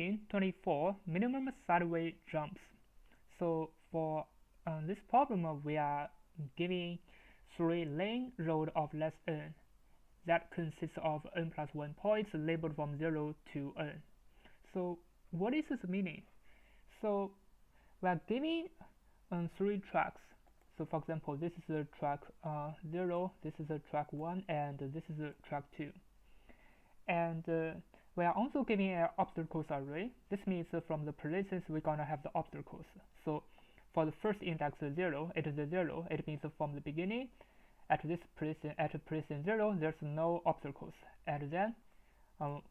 question 24, minimum sideway jumps. So for this problem, we are giving 3 lane road of less n that consists of n plus 1 points labeled from 0 to n. So what is this meaning? So we are giving 3 tracks. So for example, this is the track 0, this is the track 1, and this is the track 2. And we are also giving an obstacles array. This means from the places we're gonna have the obstacles. So for the first index 0, it is a 0. It means from the beginning, at this position, at position 0, there's no obstacles. And then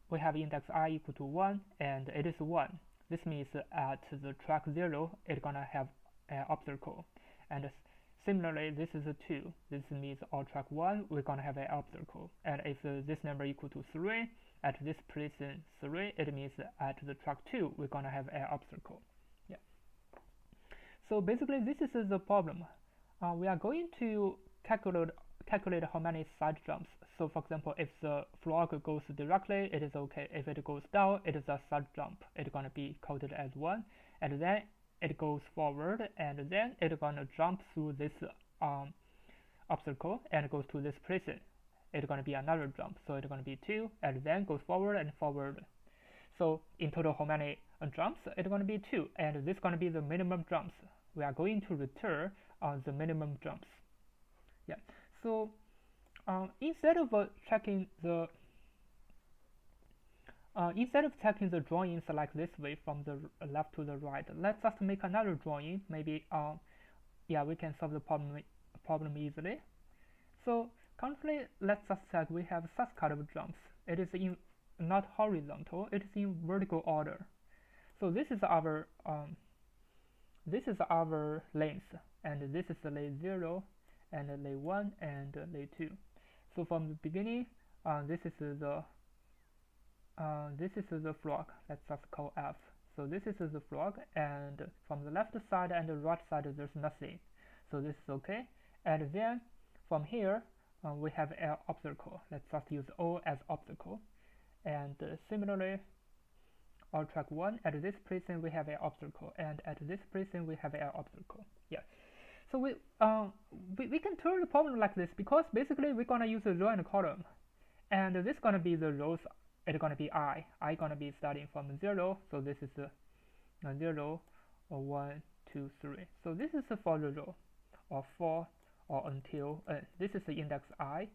we have index I equal to 1, and it is 1. This means at the track 0, it's gonna have an obstacle. And similarly, this is a 2. This means on track 1, we're gonna have an obstacle. And if this number equal to 3, at this position 3, it means at the track 2, we're gonna have an obstacle. Yeah. So basically, this is the problem. We are going to calculate how many side jumps. So for example, if the frog goes directly, it is okay. If it goes down, it is a side jump. It's gonna be counted as 1, and then it goes forward, and then it's gonna jump through this obstacle and goes to this position. It's gonna be another jump, so it's gonna be 2, and then goes forward and forward. So in total, how many jumps? It's gonna be 2, and this is gonna be the minimum jumps. We are going to return the minimum jumps. Yeah. So instead of checking the drawings like this way from the left to the right, let's just make another drawing. Maybe yeah, we can solve the problem easily. So currently, let's just check we have such kind of jumps. It is in not horizontal, it is in vertical order. So this is our length, and this is the lane 0, and lane 1, and lane 2. So from the beginning, this is the frog. Let's just call F. So this is the frog, and from the left side and the right side, there's nothing. So this is okay. And then from here, we have an obstacle. Let's just use O as obstacle. And similarly, on track 1, at this position we have an obstacle, and at this position we have an obstacle. Yeah. So we can turn the problem like this, because basically we're gonna use a row and a column, and this is gonna be the rows. It's gonna be I gonna be starting from 0. So this is 0 or 1, 2, 3. So this is for the row, or for or until n. This is the index I.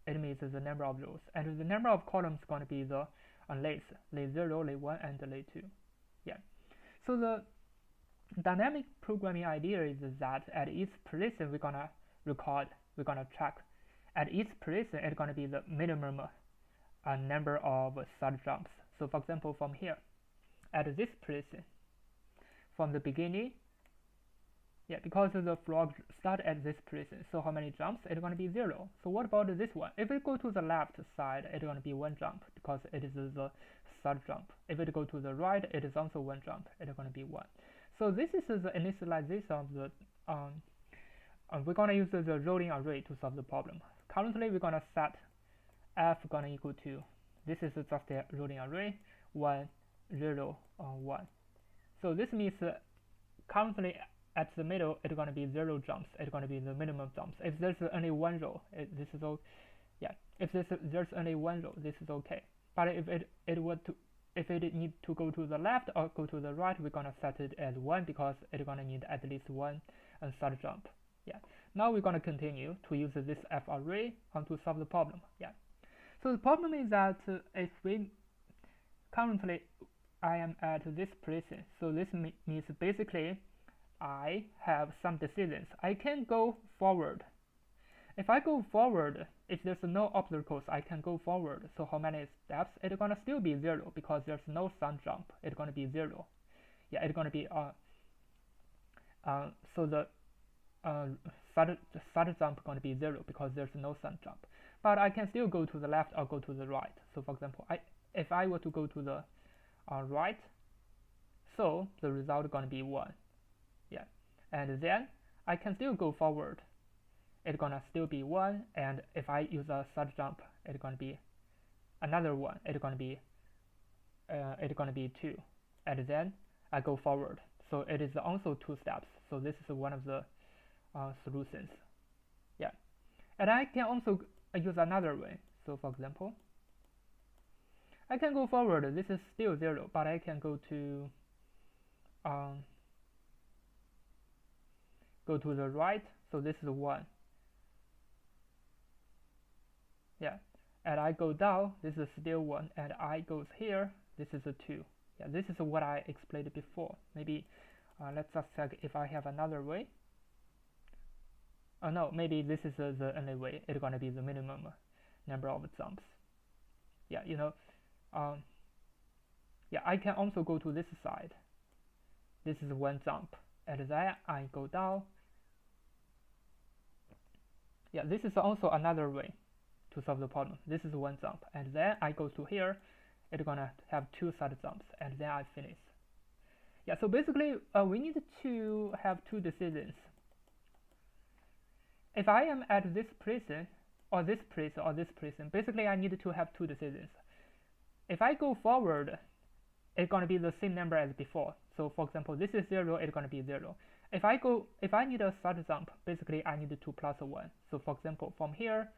It means the number of rows, and the number of columns is gonna be the lanes, lane 0, lane 1, and lane 2. Yeah. So the dynamic programming idea is that at each position we're gonna track. At each position it's gonna be the minimum number of side jumps. So for example, from here, at this position, from the beginning, yeah, because the frog start at this position, so how many jumps? It's gonna be 0. So what about this one? If it go to the left side, it's gonna be 1 jump, because it is the side jump. If it go to the right, it is also 1 jump. It's gonna be 1. So this is the initialization of the we're gonna use the rolling array to solve the problem. Currently, we're gonna set f gonna equal to, this is just a rolling array, 1, 0, 1. So this means currently at the middle, it's gonna be 0 jumps. It's gonna be the minimum jumps. If there's only 1 row, this is all. Yeah. If there's only 1 row, this is okay. But if it need to go to the left or go to the right, we're gonna set it as 1, because it's gonna need at least 1 side jump. Yeah. Now we're gonna continue to use this f array to solve the problem. Yeah. So the problem is that if we currently I am at this position, so this means basically I have some decisions. I can go forward. If I go forward, if there's no obstacles, I can go forward. So how many steps? It's gonna still be 0, because there's no side jump. It's gonna be 0. Yeah, it's gonna be so the side jump gonna be 0, because there's no side jump. But I can still go to the left or go to the right. So for example, if I were to go to the right, so the result is gonna be 1. Yeah, and then I can still go forward. It's gonna still be 1, and if I use a side jump, it's gonna be another 1. It's gonna be 2. and then I go forward. So it is also 2 steps. So this is one of the solutions. Yeah, and I can also use another way. So for example, I can go forward. This is still 0, but I can go to the right. So this is 1. Yeah, and I go down. This is still 1, and I goes here. This is a 2. Yeah, this is what I explained before. Maybe let's just check if I have another way. No, maybe this is the only way. It's gonna be the minimum number of jumps. Yeah, yeah, I can also go to this side. This is 1 jump, and then I go down. Yeah, this is also another way to solve the problem. This is 1 jump, and then I go to here. It's gonna have 2 side jumps, and then I finish. Yeah, so basically we need to have 2 decisions. If I am at this prison, or this prison, or this prison, basically I need to have 2 decisions. If I go forward, it's gonna be the same number as before. So for example, this is 0, it's gonna be 0. If I need a side jump, basically I need 2 plus 1. So for example, from here,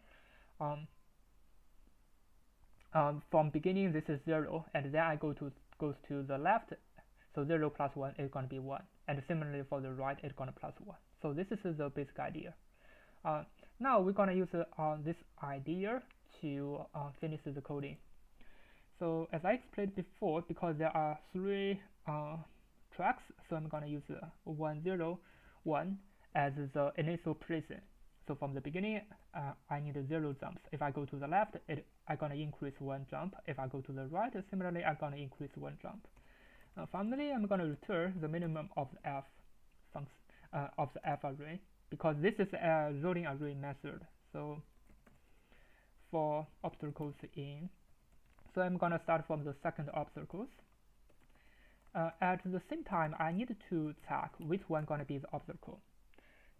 from beginning this is 0, and then I goes to the left. So 0 plus 1 is gonna be 1, and similarly for the right, it's gonna plus 1. So this is the basic idea. Now we're gonna use this idea to finish the coding. So as I explained before, because there are 3 tracks, so I'm gonna use 1, 0, 1 as the initial prison. So from the beginning, I need 0 jumps. If I go to the left, I'm gonna increase 1 jump. If I go to the right, similarly, I'm gonna increase 1 jump. Finally, I'm gonna return the minimum of the f function of the f array, because this is a rolling array method. So for obstacles in, so I'm gonna start from the second obstacles. At the same time, I need to check which one gonna be the obstacle.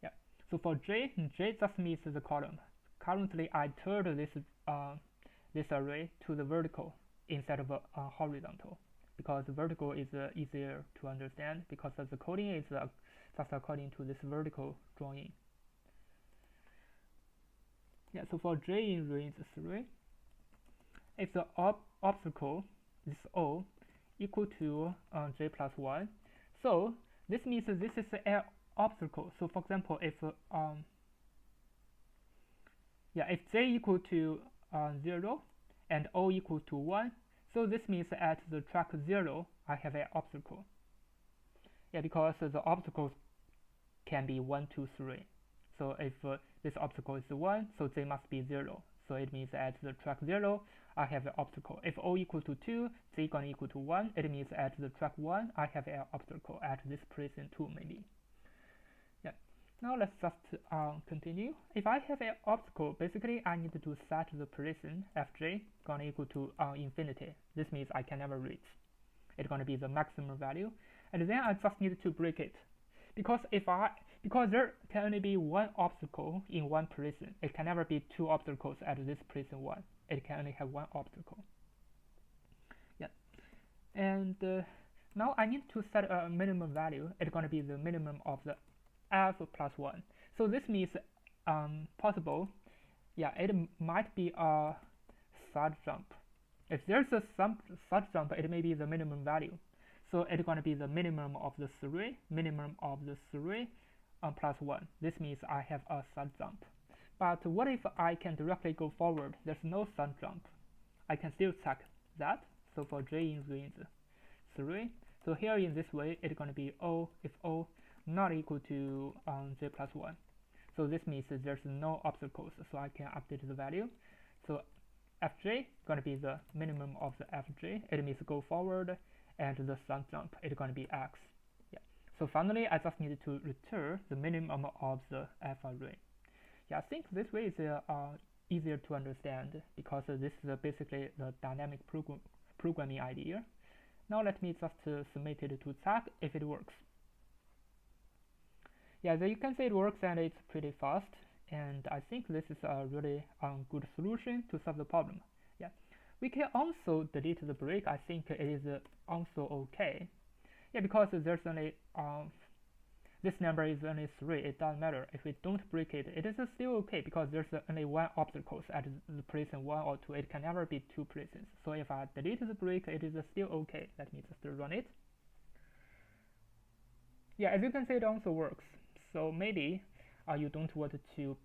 Yeah. So for J just means the column. Currently, I turned this array to the vertical instead of horizontal, because vertical is easier to understand, because the coding is just according to this vertical drawing. Yeah. So for J in range 3, if the obstacle is O equal to J plus 1, so this means this is an obstacle. So for example, if if J equal to 0 and O equal to 1, so this means at the track 0 I have an obstacle. Yeah, because the obstacles can be 1, 2, 3. So if this obstacle is 1, so J must be 0. So it means at the track 0 I have an obstacle. If O equal to 2, J gonna equal to 1, it means at the track 1 I have an obstacle at this prison 2 maybe. Yeah. Now let's just continue. If I have an obstacle, basically I need to set the prison Fj gonna equal to infinity. This means I can never reach. It's gonna be the maximum value, and then I just need to break it, because there can only be 1 obstacle in 1 prison. It can never be 2 obstacles at this prison 1. It can only have 1 obstacle. Yeah, and now I need to set a minimum value. It's gonna be the minimum of the f plus 1. So this means possible. Yeah, it might be a side jump. If there's a side jump, it may be the minimum value. So it's gonna be the minimum of the 3, plus 1. This means I have a side jump. But what if I can directly go forward? There's no side jump. I can still check that. So for J in range 3, so here in this way, it's going to be O if O not equal to J plus 1. So this means there's no obstacles, so I can update the value. So Fj going to be the minimum of the Fj. It means go forward, and the side jump is going to be X. Yeah. So finally, I just need to return the minimum of the F array. Yeah, I think this way is easier to understand, because this is basically the dynamic programming idea. Now let me just submit it to check if it works. Yeah, so you can see it works, and it's pretty fast, and I think this is a really good solution to solve the problem. Yeah, We can also delete the break. I think it is also okay. Yeah, because there's only this number is only 3. It doesn't matter if we don't break it. It is still okay because there's only one obstacles at the position 1 or 2. It can never be 2 positions. So if I delete the break, it is still okay. Let me just run it. Yeah, as you can see, it also works. So maybe you don't want to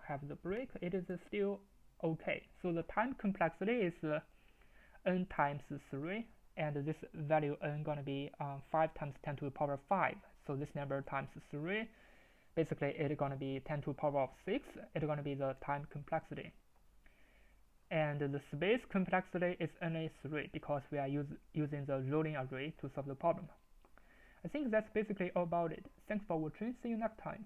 have the break. It is still okay. So the time complexity is n times 3, and this value n gonna be 5 times 10 to the power 5. So this number times 3, basically it's gonna be 10 to the power of 6. It's gonna be the time complexity. And the space complexity is only 3 because we are using the rolling array to solve the problem. I think that's basically all about it. Thanks for watching. See you next time.